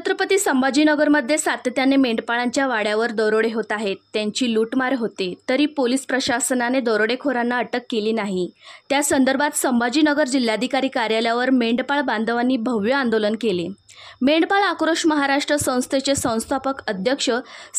छत्रपती संभाजीनगरमध्ये सातत्याने मेंढपाळांच्या वाड्यावर दरोडे होत आहेत. त्यांची लूटमार होते तरी पोलीस प्रशासनाने दरोडेखोरांना अटक केली नाही. त्या संदर्भात संभाजीनगर जिल्हाधिकारी कार्यालयावर मेंढपाळ बांधवांनी भव्य आंदोलन केले. मेंढपाळ आक्रोश महाराष्ट्र संस्थेचे संस्थापक अध्यक्ष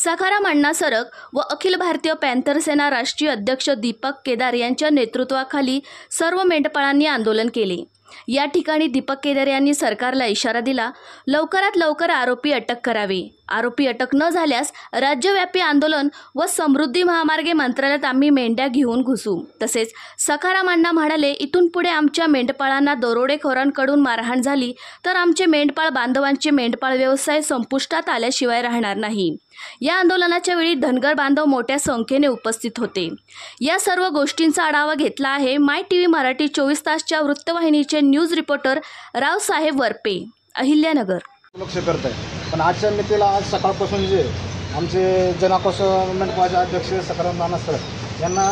सखाराम अण्णा सरग व अखिल भारतीय पॅन्थर सेना राष्ट्रीय अध्यक्ष दीपक केदार यांच्या नेतृत्वाखाली सर्व मेंढपाळांनी आंदोलन केले. या ठिकाणी दीपक केदार यांनी सरकारला इशारा दिला, लवकरात लवकर आरोपी अटक करावे. आरोपी अटक न झाल्यास राज्यव्यापी आंदोलन व समृद्धी महामार्गे मंत्रालयात आम्ही मेंढ्या घेऊन घुसू. तसेच सखाराम अण्णा म्हणाले, इथून पुढे आमच्या मेंढपाळांना दरोडेखोरांकडून मारहाण झाली तर आमचे मेंढपाळ बांधवांचे मेंढपाळ व्यवसाय संपुष्टात आल्याशिवाय राहणार नाही. या आंदोलनाच्या वेळी धनगर बांधव मोठ्या संख्येने उपस्थित होते. या सर्व गोष्टींचा आढावा घेतला आहे माय टीव्ही मराठी 24 तासच्या वृत्तवाहिनीचे न्यूज रिपोर्टर रावसाहेब वरपे, अहिल्यानगर. लक्ष करत आहे. पण आजच्या मितीला आज सकाळपासून जे आमचे जनाकोश मेंढपाळाचे अध्यक्ष सखाराम अण्णा सरग यांना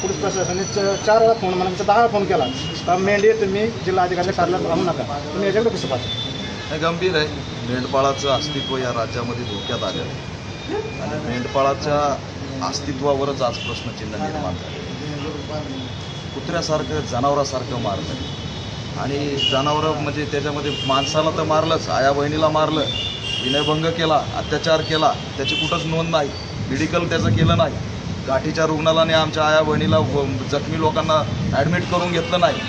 पोलीस प्रशासनाने 4 वेळा फोन, म्हणजे 10 वेळा फोन केला तर मेंढी तुम्ही जिल्हाधिकारी कार्यालयात आणू नका. तुम्ही याच्याकडे कसं पाहता? गंभीर आहे. मेंढपाळाचं अस्तित्व या राज्यामध्ये धोक्यात आलेलं आहे आणि मेंढपाळाच्या अस्तित्वावरच आज प्रश्नचिन्ह निर्माण झाले. कुत्र्यासारखं जनावरासारखं मारलं आणि जनावरं म्हणजे त्याच्यामध्ये माणसाला तर मारलंच, आया बहिणीला मारलं, विनयभंग केला, अत्याचार केला, त्याची कुठंच नोंद नाही, मेडिकल त्याचं केलं नाही, गाठीच्या रुग्णालयाने आमच्या आया बहिणीला जखमी लोकांना ॲडमिट करून घेतलं नाही.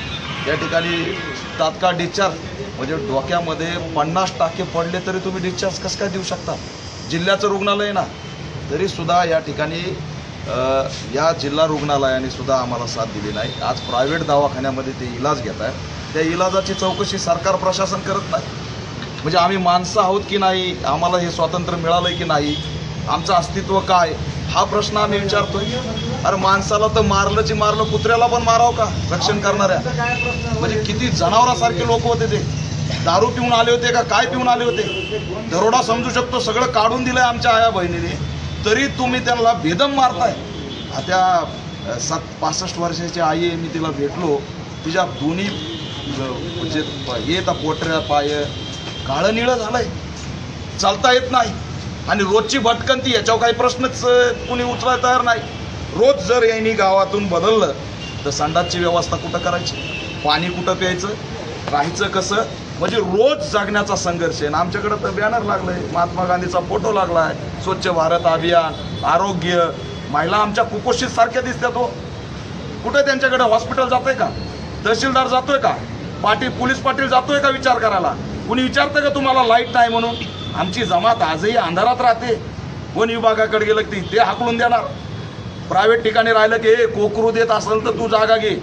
या ठिकाणी तात्काळ डिस्चार्ज म्हणजे डोक्यामध्ये 50% पडले तरी तुम्ही डिस्चार्ज कसं काय देऊ शकता? जिल्ह्याचं रुग्णालय ना, तरीसुद्धा या ठिकाणी या जिल्हा रुग्णालयाने सुद्धा आम्हाला साथ दिली नाही. आज प्रायव्हेट दवाखान्यामध्ये ते इलाज घेत आहेत, त्या इलाजाची चौकशी सरकार प्रशासन करत नाही. म्हणजे आम्ही माणसं आहोत की नाही, आम्हाला हे स्वातंत्र्य मिळालं आहे की नाही, आमचं अस्तित्व काय, हा प्रश्न आम्ही विचारतोय. अरे माणसाला तर मारलंची मारलं, कुत्र्याला पण मारावं का रक्षण करणाऱ्या? म्हणजे किती जनावरासारखे लोक होते ते. दारू पिऊन आले होते का काय पिऊन आले होते? दरोडा समजू शकतो, सगळं काढून दिलंय आमच्या आया बहिणीने, तरी तुम्ही त्यांना बेदम मारताय. त्या 65 वर्षाची आई आहे, मी तिला भेटलो, तिच्या दोन्ही म्हणजे येता पोटऱ्या पाय काळं निळं झालंय, चालता येत नाही आणि रोजची भटकंती, याच्यावर काही प्रश्नच कुणी उचलायला तयार नाही. रोज जर यांनी गावातून बदललं तर संडासची व्यवस्था कुठं करायची, पाणी कुठं प्यायचं, राहायचं कसं, म्हणजे रोज जगण्याचा संघर्ष आहे. आमच्याकडं तर बॅनर लागलं आहे, महात्मा गांधीचा फोटो लागला आहे, स्वच्छ भारत अभियान, आरोग्य, महिला आमच्या कुपोषित सारख्या दिसतात. हो, कुठं त्यांच्याकडे हॉस्पिटल जातोय का? तहसीलदार जातोय का? पोलीस पाटील जातोय का विचार करायला? कुणी विचारतं का तुम्हाला लाईट नाही म्हणून? आमची जमात आजही अंधारात राहते. वन विभागाकडे गेलं की ते हाकलून देणार. प्रायव्हेट ठिकाणी राहिलं की हे कोकरू देत असेल तर तू जागा घे.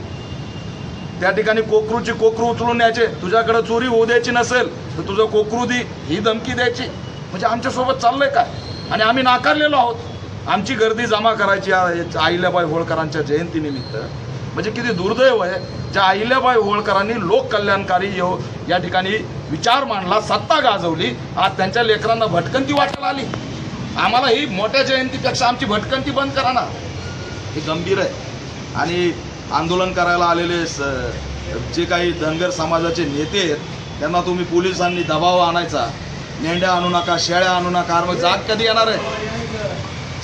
त्या ठिकाणी कोकरू उचलून न्यायचे, तुझ्याकडे चोरी होऊ द्यायची नसेल तर तुझं कोकरू दे, ही धमकी द्यायची. म्हणजे आमच्यासोबत चाललंय काय? आणि आम्ही नाकारलेलो आहोत. आमची गर्दी जमा करायची अहिल्याबाई होळकरांच्या जयंतीनिमित्त. म्हणजे किती दुर्दैव आहे, ज्या अहिल्याबाई होळकरांनी लोककल्याणकारी या ठिकाणी विचार मांडला, सत्ता गाजवली, आज त्यांच्या लेकरांना भटकंती वाटायला आली. आम्हाला ही मोठ्या जयंतीपेक्षा आमची भटकंती बंद करा ना. हे गंभीर आहे. आणि आंदोलन करायला आलेले जे काही धनगर समाजाचे नेते आहेत त्यांना तुम्ही पोलिसांनी दबाव आणायचा, मेंढ्या आणू नका, शेळ्या आणू नका. मग जाग कधी येणार आहे?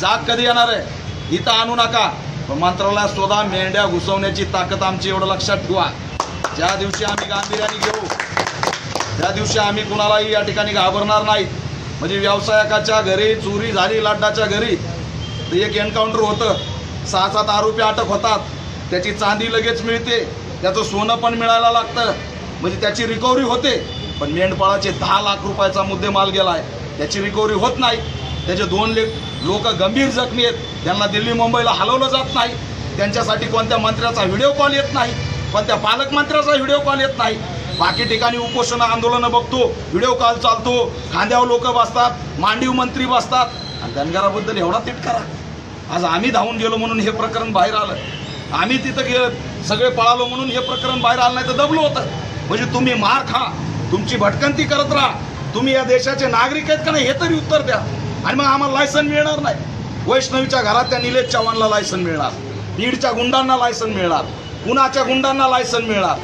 जाग कधी येणार आहे? इथं आणू नका. मंत्रालयात शोधा, मेंढ्या घुसवण्याची ताकद आमची, एवढं लक्षात ठेवा. ज्या दिवशी आम्ही गांभीर्याने घेऊ त्या दिवशी आम्ही कुणालाही या ठिकाणी घाबरणार नाही. म्हणजे व्यावसायिकाच्या घरी चोरी झाली, लाड्डाच्या घरी तर एक एन्काउंटर होतं, 6-7 आरोपी अटक होतात, त्याची चांदी लगेच मिळते, त्याचं सोनं पण मिळायला लागतं, म्हणजे त्याची रिकव्हरी होते. पण मेंढपाळाचे 10 लाख रुपयाचा मुद्देमाल गेला आहे, त्याची रिकव्हरी होत नाही. त्याचे 2 लोक गंभीर जखमी आहेत, त्यांना दिल्ली मुंबईला हलवलं जात नाही. त्यांच्यासाठी कोणत्या मंत्र्याचा व्हिडिओ कॉल येत नाही, कोणत्या पालकमंत्र्याचा व्हिडिओ कॉल येत नाही. बाकी ठिकाणी उपोषण आंदोलनं बघतो, व्हिडिओ कॉल चालतो, खांद्यावर लोक बसतात, मांडीव मंत्री बसतात, आणि धनगराबद्दल एवढा तिटकारा. आज आम्ही धावून गेलो म्हणून हे प्रकरण बाहेर आलं, आम्ही तिथं सगळे पळालो म्हणून हे प्रकरण बाहेर आलं, नाही तर दबलं होतं. म्हणजे तुम्ही मार खा, तुमची भटकंती करत राहा, तुम्ही या देशाचे नागरिक आहेत का नाही हे तरी उत्तर द्या. आणि मग आम्हाला लायसन मिळणार नाही. वैष्णवीच्या घरात त्या निलेश चव्हाणला लायसन मिळणार, बीडच्या गुंडांना लायसन मिळणार, पुण्याच्या गुंडांना लायसन मिळणार,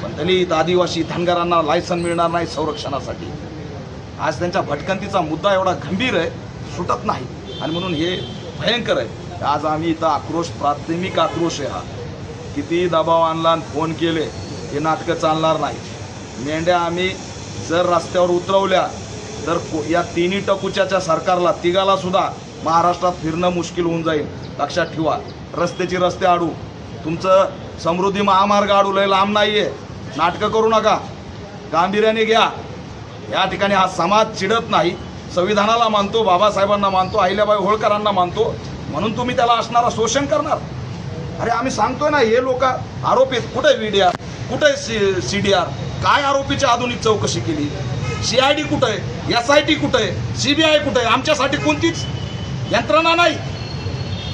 पण दलित आदिवासी धनगरांना लायसन मिळणार नाही संरक्षणासाठी. आज त्यांच्या भटकंतीचा मुद्दा एवढा गंभीर आहे, सुटत नाही आणि म्हणून हे भयंकर आहे. आज आम्ही इथं आक्रोश, प्राथमिक आक्रोश आहे हा. किती दबाव आणला आणि फोन केले, हे नाटकं चालणार नाही. मेंढ्या आम्ही जर रस्त्यावर उतरवल्या तर या तिन्ही टकुच्याच्या सरकारला, तिघाला सुद्धा महाराष्ट्रात फिरणं मुश्किल होऊन जाईल. लक्षात ठेवा. रस्ते अडू, तुमचं समृद्धी महामार्ग अडू, लय लांब नाही आहे. नाटकं करू नका, गांभीर्याने घ्या. या ठिकाणी हा समाज चिडत नाही, संविधानाला मानतो, बाबासाहेबांना मानतो, अहिल्याबाई होळकरांना मानतो, म्हणून तुम्ही त्याला असणारा शोषण करणार. अरे आम्ही सांगतोय ना, हे लोक आरोपीत. कुठे VDR, कुठे CDR, काय आरोपीची आधुनिक चौकशी केली? CID कुठे आहे? SIT कुठे आहे? CBI कुठे आहे? आमच्यासाठी कोणतीच यंत्रणा नाही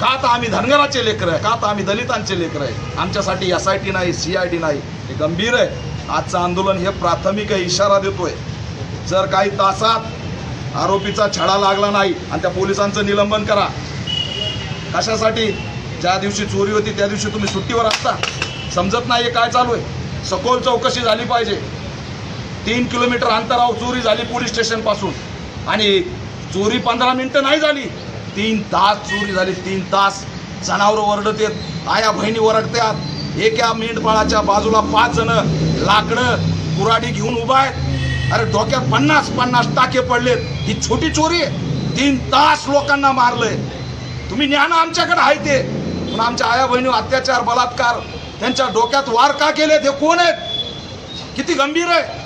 का? आता आम्ही धनगराचे लेकर आहे का? आता आम्ही दलितांचे लेकर आहे? आमच्यासाठी SIT नाही, CID नाही. हे गंभीर आहे. आजचं आंदोलन हे प्राथमिक इशारा देतोय. जर काही तासात आरोपीचा छडा लागला नाही आणि त्या पोलिसांचं निलंबन करा. कशासाठी? ज्या दिवशी चोरी होती त्या दिवशी तुम्ही सुट्टीवर असता. समजत नाही काय चालू आहे. सखोल चौकशी झाली पाहिजे. 3 किलोमीटर अंतरावर चोरी झाली पोलीस स्टेशनपासून आणि चोरी 15 मिनिटं नाही झाली, 3 तास चोरी झाली. 3 तास जनावरं ओरडत आहेत, आया बहिणी ओरडतात. एका मेंढपाळाच्या बाजूला 5 जण लाकडं कुऱ्हाडी घेऊन उभा आहेत. अरे डोक्यात 50 टाके पडलेत. ही छोटी चोरी आहे. 3 तास लोकांना मारलंय. तुम्ही ज्ञान आमच्याकडे आहे ते, पण आमच्या आया बहिणी अत्याचार, बलात्कार, त्यांच्या डोक्यात वार का केलेत? हे कोण आहेत? किती गंभीर आहे.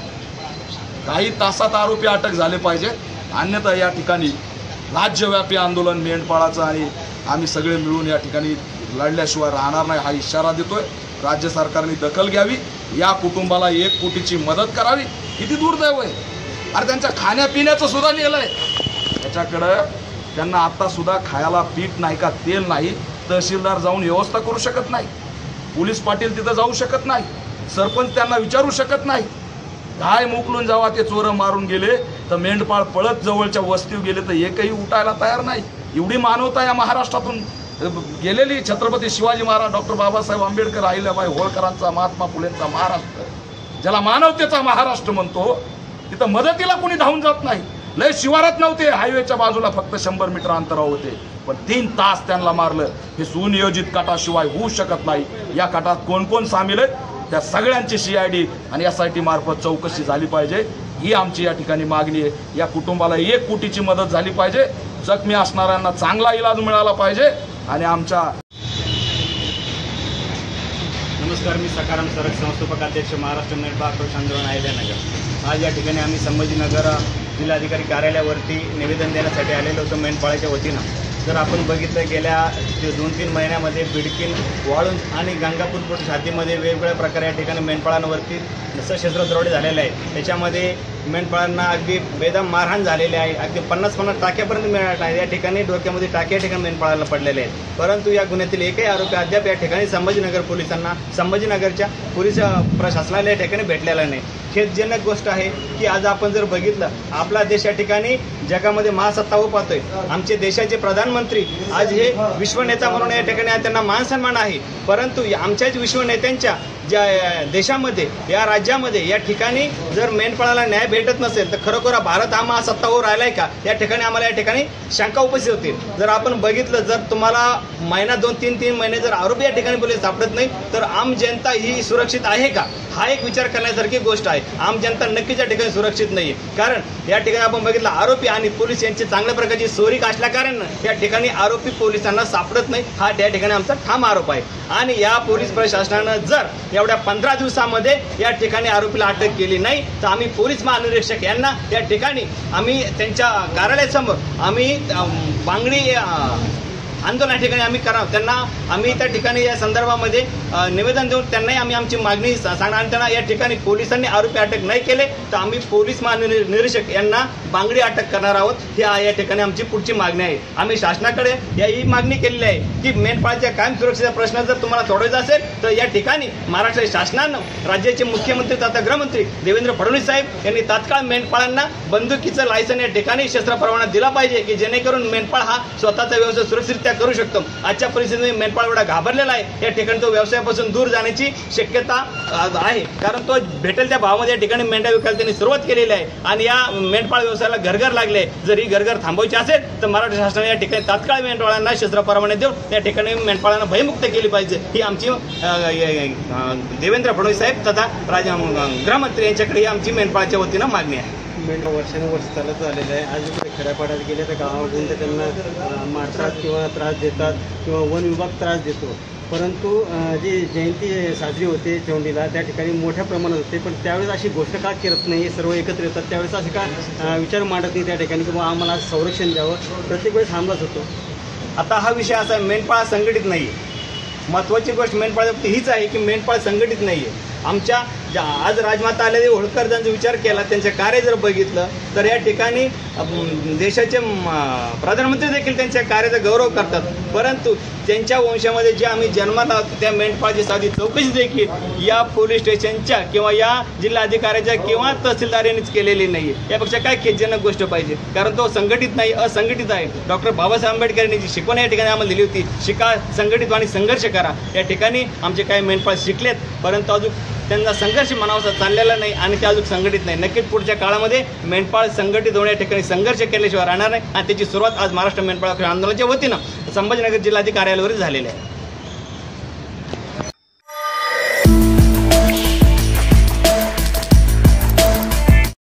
काही तासात आरोपी अटक झाले पाहिजे, अन्यथा या ठिकाणी राज्यव्यापी आंदोलन मेंढपाळाचं आणि आम्ही सगळे मिळून या ठिकाणी लढल्याशिवाय राहणार नाही हा इशारा देतोय. राज्य सरकारने दखल घ्यावी, या कुटुंबाला 1 कोटीची मदत करावी. किती दुर्दैव आहे. अरे त्यांच्या खाण्यापिण्याचं सुद्धा नेलंय. त्याच्याकडं त्यांना आता सुद्धा खायला पीठ नाही का तेल नाही. तहसीलदार जाऊन व्यवस्था करू शकत नाही, पोलीस पाटील तिथं जाऊ शकत नाही, सरपंच त्यांना विचारू शकत नाही. काय मोकलून जेव्हा ते चोरं मारून गेले तर मेंढपाळ पळत जवळच्या वस्तीवर गेले तर एकही उठायला तयार नाही. एवढी मानवता या महाराष्ट्रातून गेलेली. छत्रपती शिवाजी महाराज, डॉक्टर बाबासाहेब आंबेडकर, अहिल्याबाई होळकरांचा, महात्मा फुलेंचा महाराष्ट्र, ज्याला मानवतेचा महाराष्ट्र म्हणतो, तिथं मदतीला कोणी धावून जात नाही. लय शिवारात नव्हते, हायवेच्या बाजूला फक्त 100 मीटर अंतरावर होते, पण 3 तास त्यांना मारलं. हे सुनियोजित कटाशिवाय होऊ शकत नाही. या कटात कोण कोण सामील आहेत त्या सगळ्यांची CID आणि SIT मार्फत चौकशी झाली पाहिजे. ही आमची या ठिकाणी मागणी आहे. या कुटुंबाला 1 कोटीची मदत झाली पाहिजे. जखमी असणाऱ्यांना चांगला इलाज मिळाला पाहिजे. आणि आमच्या नमस्कार, मी सकाराम सरक, संस्थापक अध्यक्ष, महाराष्ट्र मेंढपाळ आक्रोश आंदोलन अहिल्यानगर. आज या ठिकाणी आम्ही संभाजीनगर जिल्हाधिकारी कार्यालयावरती निवेदन देण्यासाठी आलेलो होतो मेंढपाळाच्या वतीनं. जर आपण बघितलं गेल्या 2-3 महिन्यामध्ये बिडकीन, वाळूंज आणि गंगापूर पोलीस हद्दीमध्ये वेगवेगळ्या प्रकारे या ठिकाणी मेंढपाळांवरती सशस्त्र दरोडे झालेले आहेत. त्याच्यामध्ये मेंढपाळांना अगदी बेदम मारहाण झालेली आहे. अगदी 50 टाक्यापर्यंत मिळत आहे. या ठिकाणी डोक्यामध्ये टाके या ठिकाणी मेंढपाळाला पडलेले आहेत. परंतु या गुन्ह्यातील एकही आरोपी अद्याप या ठिकाणी संभाजीनगर पोलिसांना, संभाजीनगरच्या पोलीस प्रशासनाला या ठिकाणी भेटलेला नाही. खेदजनक गोष्ट आहे की आज आपण जर बघितलं, आपला देश या ठिकाणी जगामध्ये महासत्ता हो पाहतोय. आमचे देशाचे प्रधानमंत्री आज हे विश्वनेता म्हणून या ठिकाणी त्यांना मानसन्मान आहे. परंतु आमच्याच विश्वनेत्यांच्या ज्या देशामध्ये, या राज्यामध्ये या ठिकाणी जर मेंढपाळाला न्याय भेटत नसेल तर खरोखर भारत हा महासत्तावर राहिलाय का? या ठिकाणी आम्हाला या ठिकाणी शंका उपस्थित होतील. जर आपण बघितलं, जर तुम्हाला महिना 2-3 महिने जर आरोपी या ठिकाणी पोलीस सापडत नाही तर आम जनता ही सुरक्षित आहे का? हा एक विचार करण्यासारखी गोष्ट आहे. आम जनता नक्कीच या ठिकाणी सुरक्षित नाही. कारण या ठिकाणी आपण बघितलं, आरोपी आणि पोलीस यांची चांगल्या प्रकारची सोरीक असल्या कारण या ठिकाणी आरोपी पोलिसांना सापडत नाही. हा त्या ठिकाणी आमचा ठाम आरोप आहे. आणि या पोलीस प्रशासनानं जर एवढ्या 15 दिवसामध्ये या ठिकाणी आरोपीला अटक केली नाही तर आम्ही पोलीस महानिरीक्षक यांना या ठिकाणी आम्ही त्यांच्या कार्यालयासमोर आम्ही बांगडी आंदोलन या ठिकाणी आम्ही करा. त्यांना आम्ही त्या ठिकाणी या संदर्भामध्ये निवेदन देऊन त्यांनाही आम्ही आमची मागणी सांगणार. आणि त्यांना या ठिकाणी पोलिसांनी आरोपी अटक नाही केले तर आम्ही पोलीस महानिरीक्षक यांना बांगडी अटक करणार आहोत. ही या ठिकाणी आमची पुढची मागणी आहे. आम्ही शासनाकडे ही मागणी केलेली आहे की मेंढपाळाच्या कायम सुरक्षेचा प्रश्न जर तुम्हाला सोडवायचा असेल तर या ठिकाणी महाराष्ट्र शासनानं, राज्याचे मुख्यमंत्री तथा गृहमंत्री देवेंद्र फडणवीस साहेब यांनी तात्काळ मेंढपाळांना बंदुकीचं लायसन या ठिकाणी शस्त्र परवाना दिला पाहिजे की जेणेकरून मेंढपाळ हा स्वतःचा व्यवसाय सुरक्षित करू शकतो. आजच्या परिस्थितीमध्ये मेंढपाळ एवढा घाबरलेला आहे. या ठिकाणी तो व्यवसायापासून दूर जाण्याची शक्यता आहे. कारण तो भेटेल त्या भावामध्ये या ठिकाणी मेंढ्या विकायला त्यांनी सुरुवात केलेली आहे. आणि या मेंढपाळ व्यवसायाला घरघर लागले. जर ही घरघर थांबवायची असेल तर महाराष्ट्र शासनाने या ठिकाणी तात्काळ मेंढपाळांना शस्त्र परवाने देऊन या ठिकाणी मेंढपाळांना भयमुक्त केली पाहिजे. ही आमची देवेंद्र फडणवीस साहेब तथा गृहमंत्री यांच्याकडे ही आमची मेंढपाळाच्या वतीनं मागणी आहे. मेंढपाळ वर्षानुवर्ष चालत आलेलं आहे. आज इकडे खेड्यापाड्यात गेले तर गावाकडून ते त्यांना मारतात किंवा त्रास देतात किंवा वन विभाग त्रास देतो. परंतु जी जयंती साजरी होते चौंडीला त्या ठिकाणी मोठ्या प्रमाणात होते, पण त्यावेळेस अशी गोष्ट का करत नाही, सर्व एकत्र येतात त्यावेळेस असे का विचार मांडत नाही त्या ठिकाणी की आम्हाला संरक्षण द्यावं. प्रत्येक वेळेस हमलाच होतो. आता हा विषय असा आहे, मेंढपाळ संघटित नाही आहे. महत्त्वाची गोष्ट मेंढपाळाच्या हीच आहे की मेंढपाळ संघटित नाही आहे. आमच्या आज राजमाता आलेले होळकर ज्यांचा विचार केला, त्यांचे कार्य जर बघितलं तर या ठिकाणी देशाचे प्रधानमंत्री देखील त्यांच्या कार्याचा गौरव करतात. परंतु त्यांच्या वंशामध्ये जे आम्ही जन्माला आहोत त्या मेंढपाळाची साधी चौकशी देखील या पोलीस स्टेशनच्या किंवा या जिल्हाधिकाऱ्याच्या किंवा तहसीलदार यांनीच केलेली नाही आहे. यापेक्षा काय खेदजनक गोष्ट पाहिजे, कारण तो संघटित नाही, असंघटित आहे. डॉक्टर बाबासाहेब आंबेडकर यांनी जी शिकवण या ठिकाणी आम्हाला दिली होती, शिका, संघटित आणि संघर्ष करा. या ठिकाणी आमचे काही मेंढपाळ शिकलेत, परंतु अजून त्यांचा संघर्ष म्हणावासा चाललेला नाही आणि ते अजून संघटित नाही. नक्कीच पुढच्या काळामध्ये मेंढपाळ संघटित होण्या ठिकाणी संघर्ष केल्याशिवाय राहणार नाही आणि त्याची सुरुवात आज महाराष्ट्र मेंढपाळ आंदोलनाच्या वतीनं संभाजीनगर जिल्हाधिकारी कार्यालयावर झालेली आहे.